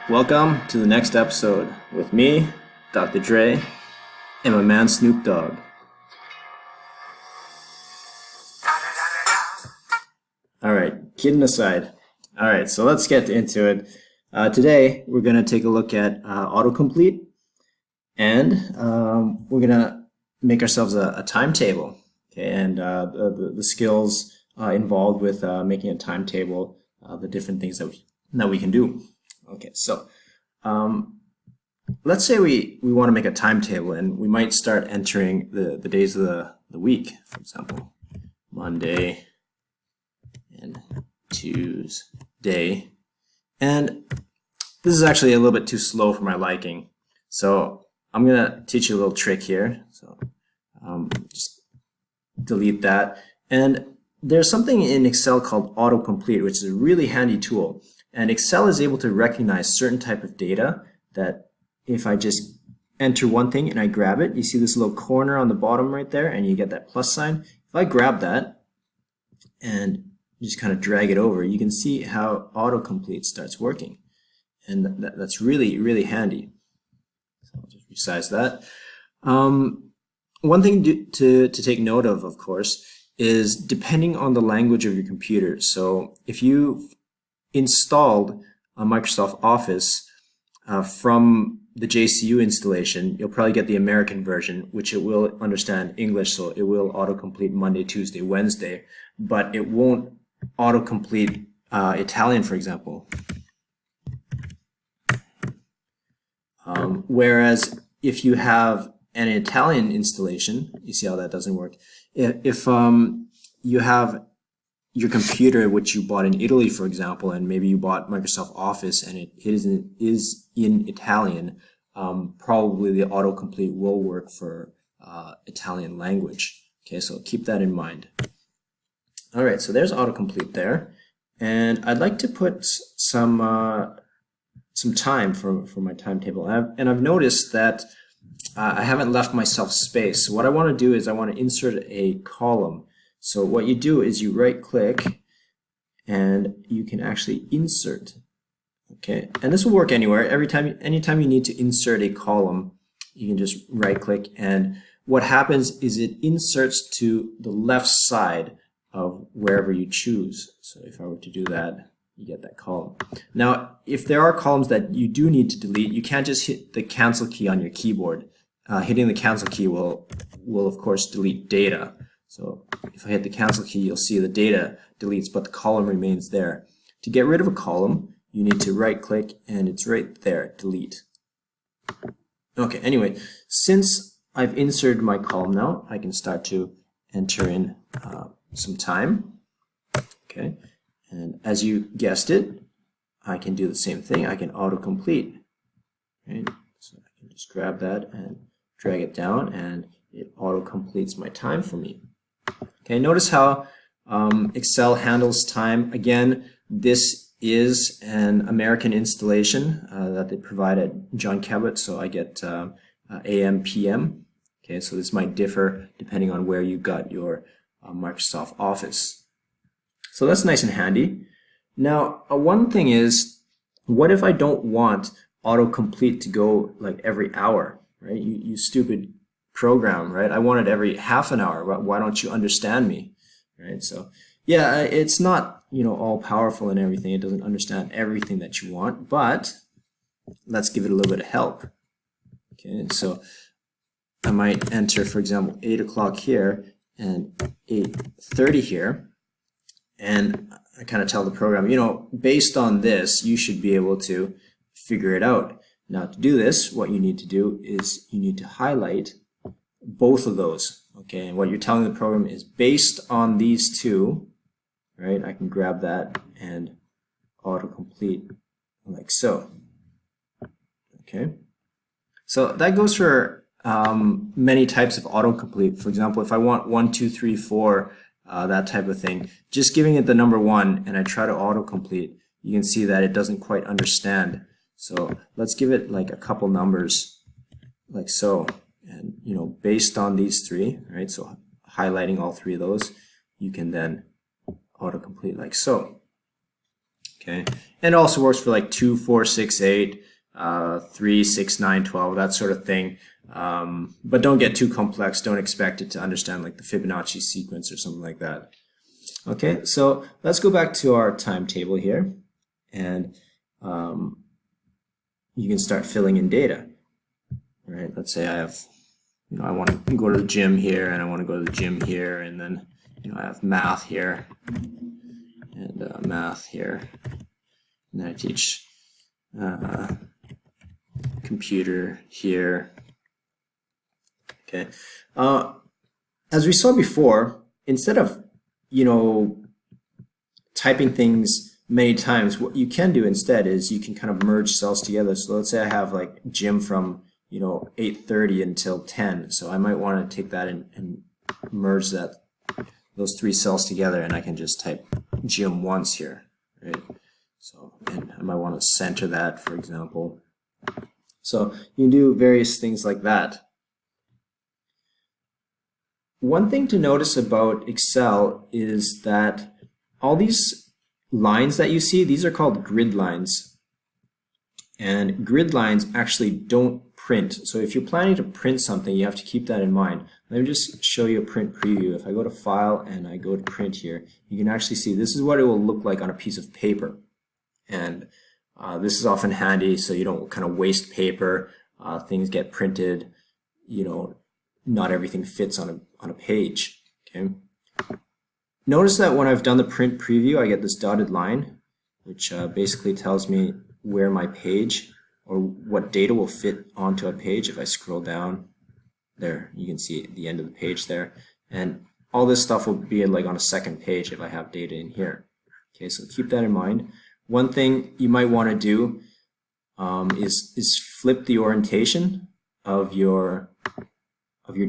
Welcome to the next episode with me, Dr. Dre, and my man Snoop Dogg. Alright, kidding aside. Alright, so let's get into it. Today, we're going to take a look at autocomplete, and we're going to make ourselves a timetable. Okay, and the skills involved with making a timetable, the different things that we can do. Okay, so let's say we want to make a timetable, and we might start entering the days of the week, for example, Monday and Tuesday. And this is actually a little bit too slow for my liking. So I'm going to teach you a little trick here. So just delete that. And there's something in Excel called Autocomplete, which is a really handy tool. And Excel is able to recognize certain type of data that if I just enter one thing and I grab it, you see this little corner on the bottom right there, and you get that plus sign. If I grab that and just kind of drag it over, you can see how autocomplete starts working. And that's really, really handy. So I'll just resize that. One thing to take note of course, is depending on the language of your computer. So if you installed a Microsoft Office from the JCU installation, you'll probably get the American version, which it will understand English, so it will autocomplete Monday, Tuesday, Wednesday, but it won't autocomplete Italian, for example. Whereas if you have an Italian installation, you see how that doesn't work. If you have your computer, which you bought in Italy, for example, and maybe you bought Microsoft Office and it is in Italian, probably the autocomplete will work for Italian language. Okay, so keep that in mind. All right, so there's autocomplete there, and I'd like to put some time for my timetable. And I've noticed that I haven't left myself space. So what I want to do is I want to insert a column. So what you do is you right click and you can actually insert. Okay, and this will work anywhere. Anytime you need to insert a column, you can just right click, and what happens is it inserts to the left side of wherever you choose. So if I were to do that, you get that column. Now, if there are columns that you do need to delete, you can't just hit the cancel key on your keyboard. Hitting the cancel key will of course delete data. So if I hit the cancel key, you'll see the data deletes, but the column remains there. To get rid of a column, you need to right click, and it's right there, delete. Okay, anyway, since I've inserted my column now, I can start to enter in some time. Okay, and as you guessed it, I can do the same thing. I can autocomplete. Right? So I can just grab that and drag it down, and it auto-completes my time for me. Okay, notice how Excel handles time. Again, this is an American installation that they provide at John Cabot, so I get AM, PM. Okay, so this might differ depending on where you got your Microsoft Office. So that's nice and handy. Now, one thing is, what if I don't want autocomplete to go like every hour, right? You stupid program, right? I want it every half an hour. Why don't you understand me, right? So yeah, it's not, all powerful and everything. It doesn't understand everything that you want, but let's give it a little bit of help. Okay, so I might enter, for example, 8 o'clock here and 8:30 here, and I kind of tell the program, based on this, you should be able to figure it out. Now, to do this, what you need to do is you need to highlight both of those. Okay, and what you're telling the program is based on these two, right? I can grab that and autocomplete like so. Okay, so that goes for many types of autocomplete. For example, if I want 1, 2, 3, 4, that type of thing, just giving it the number 1 and I try to autocomplete, you can see that it doesn't quite understand. So let's give it like a couple numbers like so, and based on these 3, right? So highlighting all 3 of those, you can then autocomplete like so. Okay, and it also works for like 2, 4, 6, 8, 3, 6, 9, 12, that sort of thing. But don't get too complex. Don't expect it to understand like the Fibonacci sequence or something like that. Okay, so let's go back to our timetable here, and you can start filling in data. All right, let's say I have, I want to go to the gym here, and I want to go to the gym here, and then, I have math here, and math here, and then I teach computer here. Okay, as we saw before, instead of typing things many times, what you can do instead is you can kind of merge cells together. So let's say I have like gym from 8:30 until 10. So I might want to take that and merge those 3 cells together, and I can just type gym once here, right? So, and I might want to center that, for example. So you can do various things like that. One thing to notice about Excel is that all these lines that you see, these are called grid lines. And grid lines actually don't print. So if you're planning to print something, you have to keep that in mind. Let me just show you a print preview. If I go to File and I go to Print here, you can actually see this is what it will look like on a piece of paper. And this is often handy so you don't kind of waste paper. Things get printed, not everything fits on a page. Okay. Notice that when I've done the print preview, I get this dotted line, which basically tells me where my page or what data will fit onto a page. If I scroll down there, you can see the end of the page there, and all this stuff will be like on a second page if I have data in here. Okay, so keep that in mind. One thing you might want to do is flip the orientation of your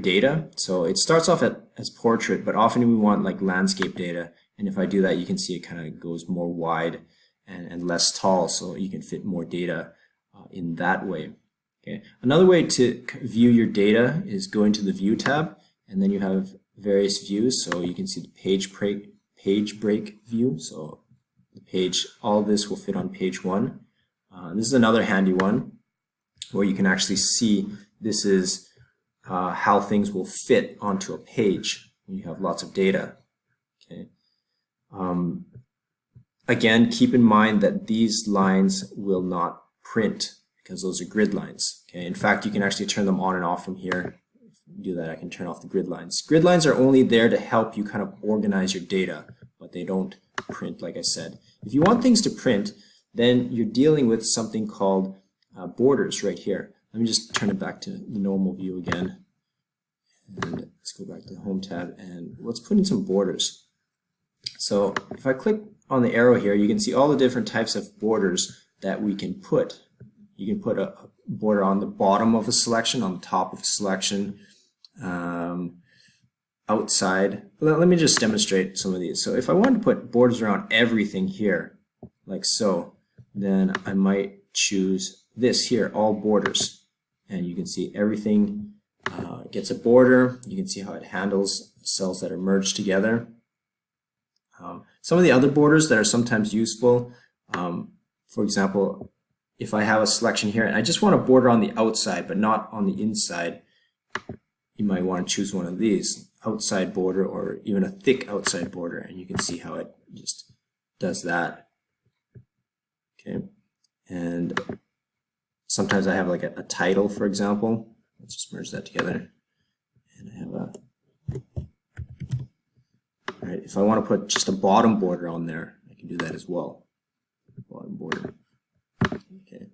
data. So it starts off as portrait, but often we want like landscape data, and if I do that, you can see it kind of goes more wide and less tall, so you can fit more data in that way. Okay. Another way to view your data is go into the View tab, and then you have various views. So you can see the page break view. So the page, all this will fit on page 1. This is another handy one where you can actually see this is how things will fit onto a page when you have lots of data. Okay. Again, keep in mind that these lines will not print because those are grid lines. Okay. In fact, you can actually turn them on and off from here. If you do that, I can turn off the grid lines. Grid lines are only there to help you kind of organize your data, but they don't print, like I said. If you want things to print, then you're dealing with something called borders right here. Let me just turn it back to the normal view again. And let's go back to the Home tab, and let's put in some borders. So if I click on the arrow here, you can see all the different types of borders that we can put. You can put a border on the bottom of a selection, on the top of a selection, outside. Let me just demonstrate some of these. So if I wanted to put borders around everything here, like so, then I might choose this here, all borders. And you can see everything gets a border. You can see how it handles cells that are merged together. Some of the other borders that are sometimes useful, for example, if I have a selection here and I just want a border on the outside but not on the inside, you might want to choose one of these, outside border or even a thick outside border, and you can see how it just does that. Okay, and sometimes I have like a title, for example. Let's just merge that together, and I have a. All right, if I want to put just a bottom border on there, I can do that as well. Bottom border. Okay.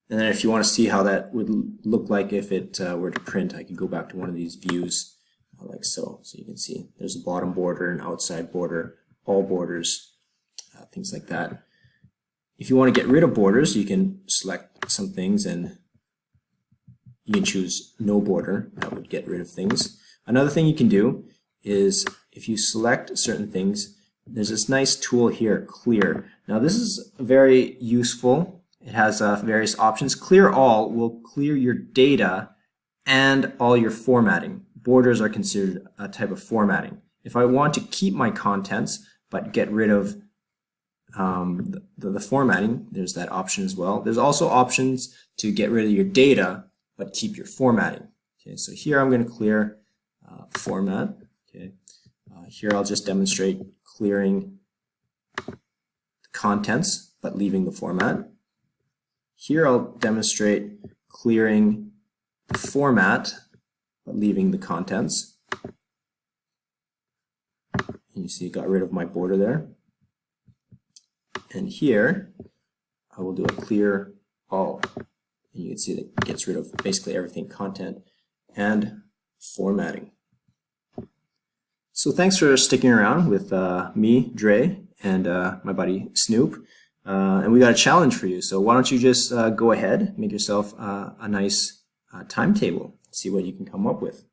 And then if you want to see how that would look like if it were to print, I could go back to one of these views like so. So you can see there's a bottom border, an outside border, all borders, things like that. If you want to get rid of borders, you can select some things and you can choose no border. That would get rid of things. Another thing you can do is if you select certain things, there's this nice tool here, Clear. Now this is very useful. It has various options. Clear All will clear your data and all your formatting. Borders are considered a type of formatting. If I want to keep my contents but get rid of the formatting, there's that option as well. There's also options to get rid of your data but keep your formatting. Okay, so here I'm going to clear format. Okay, here I'll just demonstrate clearing the contents but leaving the format. Here I'll demonstrate clearing the format but leaving the contents. And you see it got rid of my border there. And here I will do a clear all. And you can see that it gets rid of basically everything, content and formatting. So thanks for sticking around with me, Dre, and my buddy Snoop. And we got a challenge for you. So why don't you just go ahead, make yourself a nice timetable, see what you can come up with.